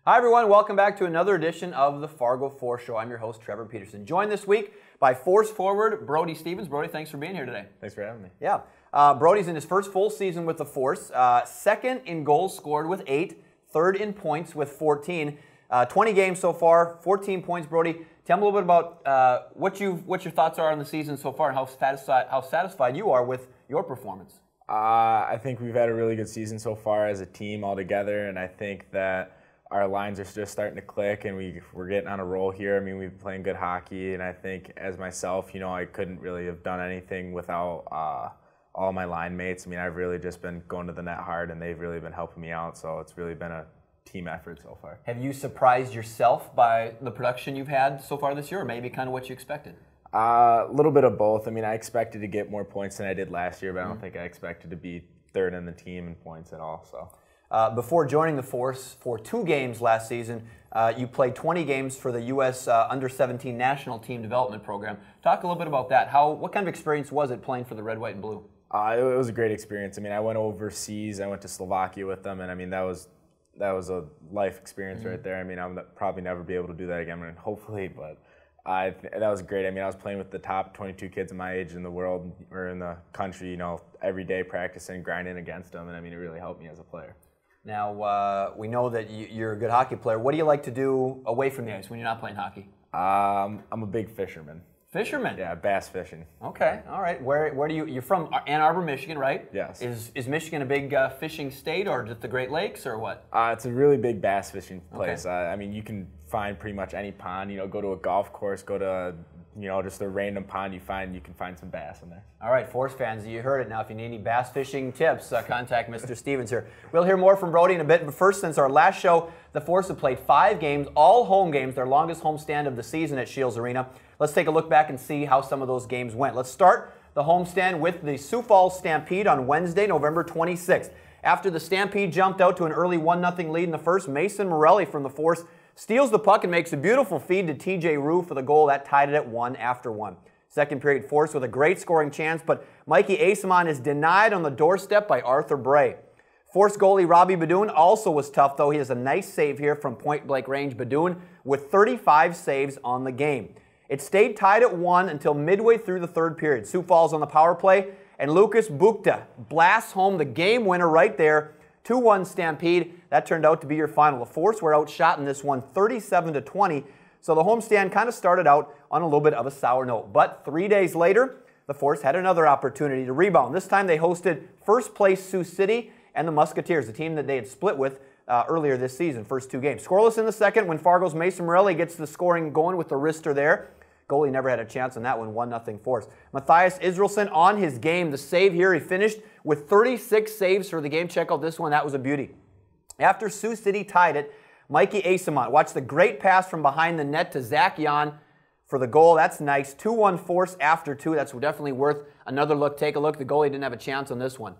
Hi everyone, welcome back to another edition of the Fargo Force Show. I'm your host, Trevor Peterson. Joined this week by Force forward Brody Stevens. Brody, thanks for being here today. Thanks for having me. Yeah. Brody's in his first full season with the Force. Second in goals scored with 8. Third in points with 14. 20 games so far, 14 points, Brody. Tell me a little bit about what your thoughts are on the season so far and how satisfied you are with your performance. I think we've had a really good season so far as a team all together, and I think that our lines are just starting to click, and we're getting on a roll here. I mean, we've been playing good hockey, and I think as myself, I couldn't really have done anything without all my line mates. I mean, I've really just been going to the net hard, and they've really been helping me out, so it's really been a team effort so far. Have you surprised yourself by the production you've had so far this year, or maybe kind of what you expected? A little bit of both. I mean, I expected to get more points than I did last year, but I don't think I expected to be third in the team in points at all. So. Before joining the Force for 2 games last season, you played 20 games for the U.S. Under-17 National Team Development Program. Talk a little bit about that. What kind of experience was it playing for the Red, White, and Blue? It was a great experience. I mean, I went overseas. I went to Slovakia with them, and I mean, that was a life experience right there. I mean, I'll probably never be able to do that again, and hopefully, but that was great. I mean, I was playing with the top 22 kids of my age in the world or in the country, every day practicing, grinding against them, and I mean, it really helped me as a player. Now, we know that you're a good hockey player. What do you like to do away from the ice when you're not playing hockey? I'm a big fisherman. Fisherman? Yeah, bass fishing. Okay, all right. Where do you're from Ann Arbor, Michigan, right? Yes. Is Michigan a big fishing state, or just the Great Lakes, or what? It's a really big bass fishing place. Okay. I mean, you can find pretty much any pond. Go to a golf course, go to just a random pond you can find some bass in there. All right, Force fans, you heard it now. If you need any bass fishing tips, contact Mr. Stevens here. We'll hear more from Brody in a bit, but first, since our last show, the Force have played 5 games, all home games, their longest homestand of the season at Shields Arena. Let's take a look back and see how some of those games went. Let's start the homestand with the Sioux Falls Stampede on Wednesday, November 26th. After the Stampede jumped out to an early 1-0 lead in the first, Mason Morelli from the Force steals the puck and makes a beautiful feed to TJ Rue for the goal. That tied it at 1 after 1. Second period, Force with a great scoring chance, but Mikey Asamon is denied on the doorstep by Arthur Bray. Force goalie Robbie Badoon also was tough, though. He has a nice save here from point-blank range. Badoon with 35 saves on the game. It stayed tied at 1 until midway through the third period. Sioux Falls on the power play, and Lucas Bukta blasts home the game winner right there. 2-1 Stampede. That turned out to be your final. The Force were outshot in this one 37-20, so the homestand kind of started out on a little bit of a sour note. But 3 days later, the Force had another opportunity to rebound. This time they hosted first place Sioux City and the Musketeers, the team that they had split with earlier this season, first 2 games. Scoreless in the second when Fargo's Mason Morelli gets the scoring going with the wrister there. Goalie never had a chance on that one, 1-0 Force. Matthias Israelson on his game. The save here, he finished with 36 saves for the game. Check out this one. That was a beauty. After Sioux City tied it, Mikey Asamont watched the great pass from behind the net to Zach Jan for the goal. That's nice. 2-1 Force after 2. That's definitely worth another look. Take a look. The goalie didn't have a chance on this one.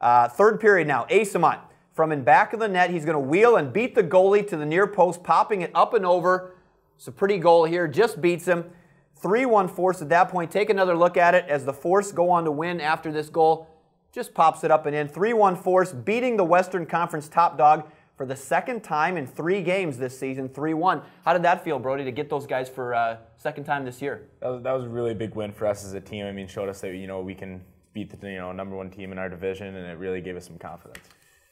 Third period now. Asamont from in back of the net. He's going to wheel and beat the goalie to the near post, popping it up and over. It's a pretty goal here, just beats him. 3-1 Force at that point. Take another look at it as the Force go on to win after this goal. Just pops it up and in. 3-1 Force beating the Western Conference top dog for the second time in 3 games this season, 3-1. How did that feel, Brody, to get those guys for second time this year? That was a really big win for us as a team. I mean, showed us that, we can beat the number 1 team in our division, and it really gave us some confidence.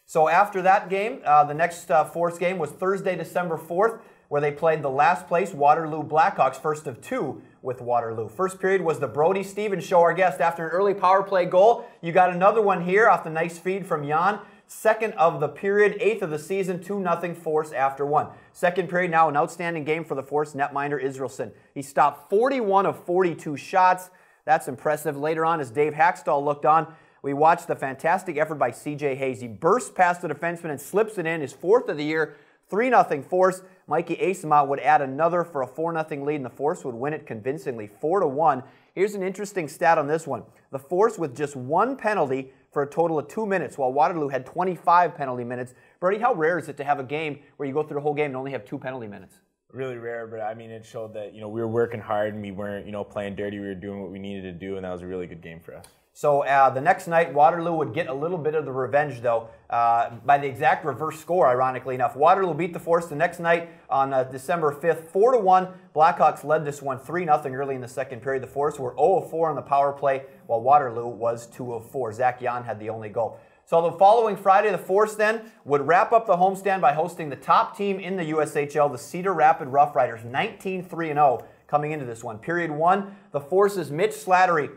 So after that game, the next Force game was Thursday, December 4th. Where they played the last place Waterloo Blackhawks, first of 2 with Waterloo. First period was the Brody Stevens show, our guest. After an early power play goal, you got another one here off the nice feed from Jan. Second of the period, 8th of the season, 2-0 Force after 1. Second period, now an outstanding game for the Force netminder Israelson. He stopped 41 of 42 shots. That's impressive. Later on, as Dave Hackstall looked on, we watched the fantastic effort by C.J. Hayes. He bursts past the defenseman and slips it in, his 4th of the year. 3-0 Force. Mikey Asamont would add another for a 4-0 lead, and the Force would win it convincingly, 4-1. Here's an interesting stat on this one. The Force with just 1 penalty for a total of 2 minutes, while Waterloo had 25 penalty minutes. Brody, how rare is it to have a game where you go through the whole game and only have 2 penalty minutes? Really rare, but I mean, it showed that, we were working hard and we weren't, playing dirty. We were doing what we needed to do, and that was a really good game for us. So the next night, Waterloo would get a little bit of the revenge, though, by the exact reverse score, ironically enough. Waterloo beat the Force the next night on December 5th, 4-1. Blackhawks led this one 3-0 early in the second period. The Force were 0-4 on the power play, while Waterloo was 2-4. Zach Jan had the only goal. So the following Friday, the Force then would wrap up the homestand by hosting the top team in the USHL, the Cedar Rapids Rough Riders, 19-3-0 coming into this one. Period one, the Force's Mitch Slattery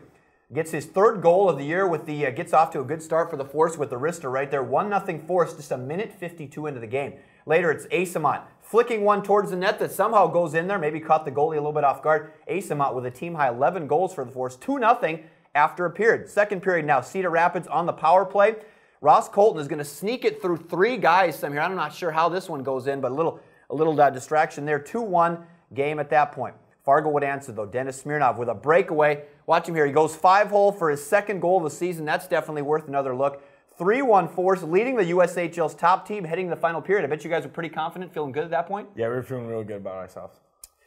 gets his third goal of the year with the gets off to a good start for the Force with the wrister right there. 1-0 Force, just a minute 52 into the game. Later, it's Asamont flicking one towards the net that somehow goes in there, maybe caught the goalie a little bit off guard. Asamont with a team-high 11 goals for the Force, 2-0 after a period. Second period now, Cedar Rapids on the power play. Ross Colton is going to sneak it through three guys some here. I'm not sure how this one goes in, but a little distraction there. 2-1 game at that point. Fargo would answer, though. Dennis Smirnov with a breakaway. Watch him here. He goes 5-hole for his second goal of the season. That's definitely worth another look. 3-1 Force, leading the USHL's top team heading to the final period. I bet you guys were pretty confident, feeling good at that point? Yeah, we were feeling real good about ourselves.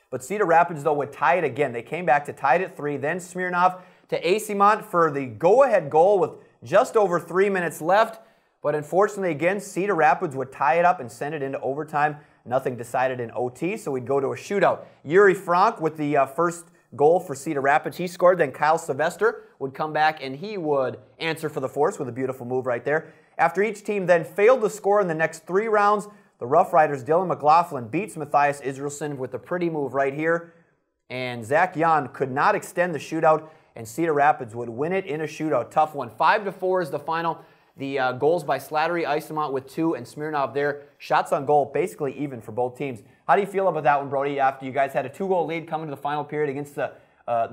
But Cedar Rapids, though, would tie it again. They came back to tie it at 3. Then Smirnov to Asimont for the go-ahead goal with just over 3 minutes left. But unfortunately, again, Cedar Rapids would tie it up and send it into overtime. Nothing decided in OT, so we'd go to a shootout. Yuri Frank with the first goal for Cedar Rapids. He scored, then Kyle Sylvester would come back, and he would answer for the Force with a beautiful move right there. After each team then failed to score in the next 3 rounds, the Rough Riders' Dylan McLaughlin beats Matthias Israelson with a pretty move right here. And Zach Jan could not extend the shootout, and Cedar Rapids would win it in a shootout. Tough one. 5-4 is the final. The goals by Slattery, Isamont with 2, and Smirnov there. Shots on goal, basically even for both teams. How do you feel about that one, Brody, after you guys had a 2-goal lead coming to the final period against the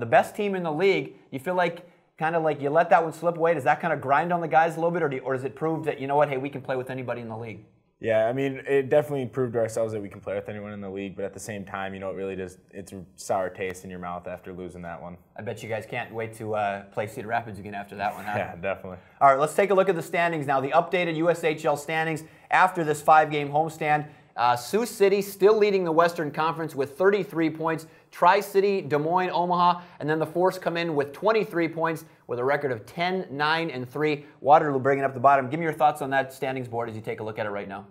best team in the league? You feel like kind of like you let that one slip away? Does that kind of grind on the guys a little bit, or does it prove that, you know what, hey, we can play with anybody in the league? Yeah, I mean, it definitely proved to ourselves that we can play with anyone in the league, but at the same time, it really does, it's a sour taste in your mouth after losing that one. I bet you guys can't wait to play Cedar Rapids again after that one, huh? Yeah, definitely. All right, let's take a look at the standings now. The updated USHL standings after this 5-game homestand. Sioux City still leading the Western Conference with 33 points. Tri-City, Des Moines, Omaha, and then the Force come in with 23 points with a record of 10, 9, and 3. Waterloo bringing up the bottom. Give me your thoughts on that standings board as you take a look at it right now.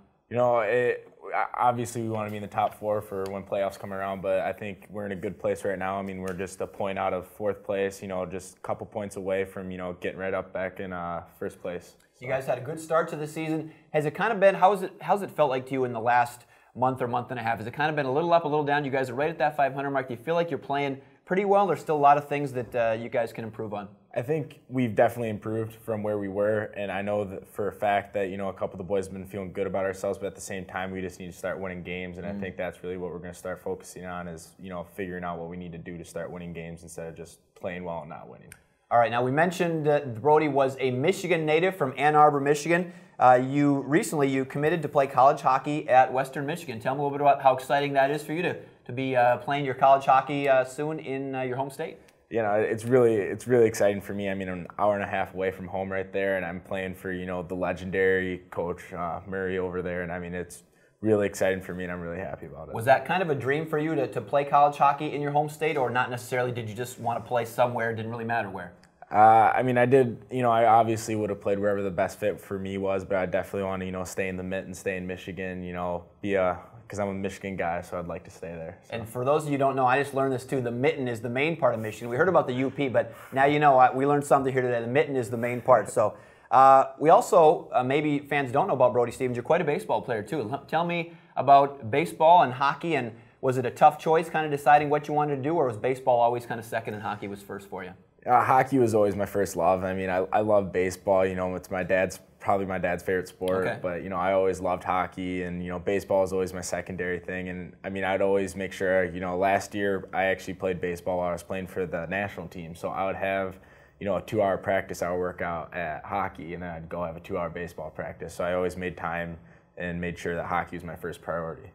Obviously we want to be in the top 4 for when playoffs come around, but I think we're in a good place right now. I mean, we're just a point out of 4th place, just a couple points away from, getting right up back in 1st place. So you guys had a good start to the season. Has it kind of been, how's it felt like to you in the last month or month and a half? Has it kind of been a little up, a little down? You guys are right at that 500 mark. Do you feel like you're playing pretty well? There's still a lot of things that you guys can improve on. I think we've definitely improved from where we were, and I know that for a fact that, a couple of the boys have been feeling good about ourselves, but at the same time, we just need to start winning games, and I think that's really what we're going to start focusing on is, figuring out what we need to do to start winning games instead of just playing well and not winning. All right, now we mentioned that Brody was a Michigan native from Ann Arbor, Michigan. You recently committed to play college hockey at Western Michigan. Tell me a little bit about how exciting that is for you to be playing your college hockey soon in your home state. It's really exciting for me. I mean, I'm an hour and a half away from home right there, and I'm playing for, the legendary coach Murray over there, and I mean, it's really exciting for me, and I'm really happy about it. Was that kind of a dream for you to play college hockey in your home state, or not necessarily? Did you just want to play somewhere? It didn't really matter where? I mean, I did, I obviously would have played wherever the best fit for me was, but I definitely want to, stay in the Mitten, stay in Michigan, because I'm a Michigan guy, so I'd like to stay there. So. And for those of you who don't know, I just learned this too, the Mitten is the main part of Michigan. We heard about the UP, but now you know, we learned something here today. The Mitten is the main part. So we also, maybe fans don't know about Brody Stevens, you're quite a baseball player too. Tell me about baseball and hockey, and was it a tough choice kind of deciding what you wanted to do, or was baseball always kind of second and hockey was first for you? Hockey was always my first love. I mean, I love baseball. It's probably my dad's favorite sport. Okay. But I always loved hockey, and baseball is always my secondary thing. And I mean, I'd always make sure. Last year I actually played baseball while I was playing for the national team, so I would have a 2-hour practice hour workout at hockey, and then I'd go have a 2-hour baseball practice. So I always made time and made sure that hockey was my first priority.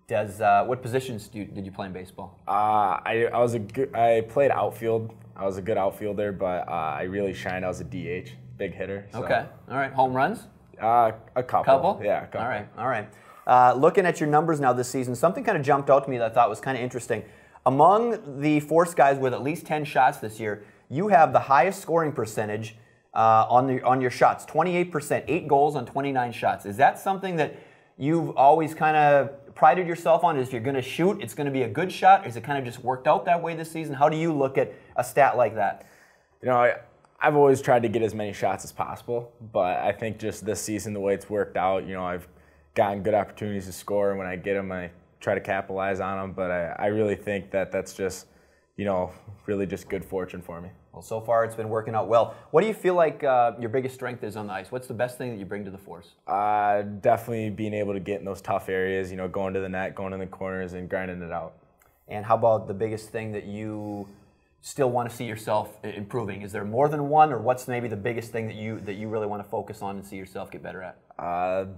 What positions did you play in baseball? I played outfield. I was a good outfielder, but I really shined. I was a DH, big hitter. So. Okay, all right. Home runs? A couple. Couple? Yeah, a couple. All right. Looking at your numbers now this season, something kind of jumped out to me that I thought was kind of interesting. Among the Force guys with at least 10 shots this year, you have the highest scoring percentage on your shots, 28%, 8 goals on 29 shots. Is that something that you've always kind of prided yourself on? Is if you're going to shoot, it's going to be a good shot? Is it kind of just worked out that way this season? How do you look at a stat like that? You know, I've always tried to get as many shots as possible, but I think just this season, the way it's worked out, you know, I've gotten good opportunities to score, and when I get them, I try to capitalize on them, but I really think that that's just, you know, really just good fortune for me. Well, so far it's been working out well. What do you feel like your biggest strength is on the ice? What's the best thing that you bring to the Force? Definitely being able to get in those tough areas, you know, going to the net, going in the corners, and grinding it out. And how about the biggest thing that you still want to see yourself improving? Is there more than one, or what's maybe the biggest thing that you really want to focus on and see yourself get better at?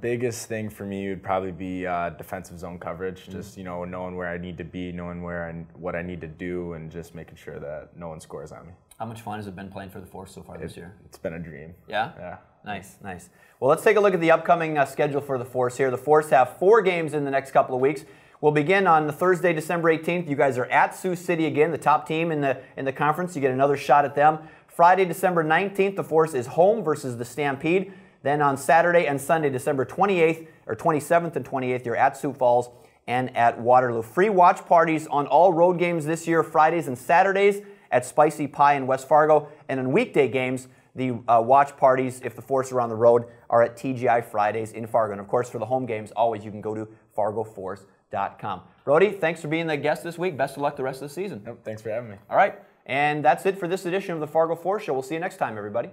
Biggest thing for me would probably be defensive zone coverage. Just, you know, knowing where I need to be, knowing what I need to do, and just making sure that no one scores on me. How much fun has it been playing for the Force so far this year? It's been a dream. Yeah? Yeah. Nice, nice. Well, let's take a look at the upcoming schedule for the Force here. The Force have 4 games in the next couple of weeks. We'll begin on the Thursday, December 18th. You guys are at Sioux City again, the top team in the conference. You get another shot at them. Friday, December 19th, the Force is home versus the Stampede. Then on Saturday and Sunday, December 28th, or 27th and 28th, you're at Sioux Falls and at Waterloo. Free watch parties on all road games this year, Fridays and Saturdays at Spicy Pie in West Fargo. And on weekday games, the watch parties, if the Force are on the road, are at TGI Fridays in Fargo. And of course, for the home games, always you can go to fargoforce.com. Brody, thanks for being the guest this week. Best of luck the rest of the season. Yep, thanks for having me. All right, and that's it for this edition of the Fargo Force Show. We'll see you next time, everybody.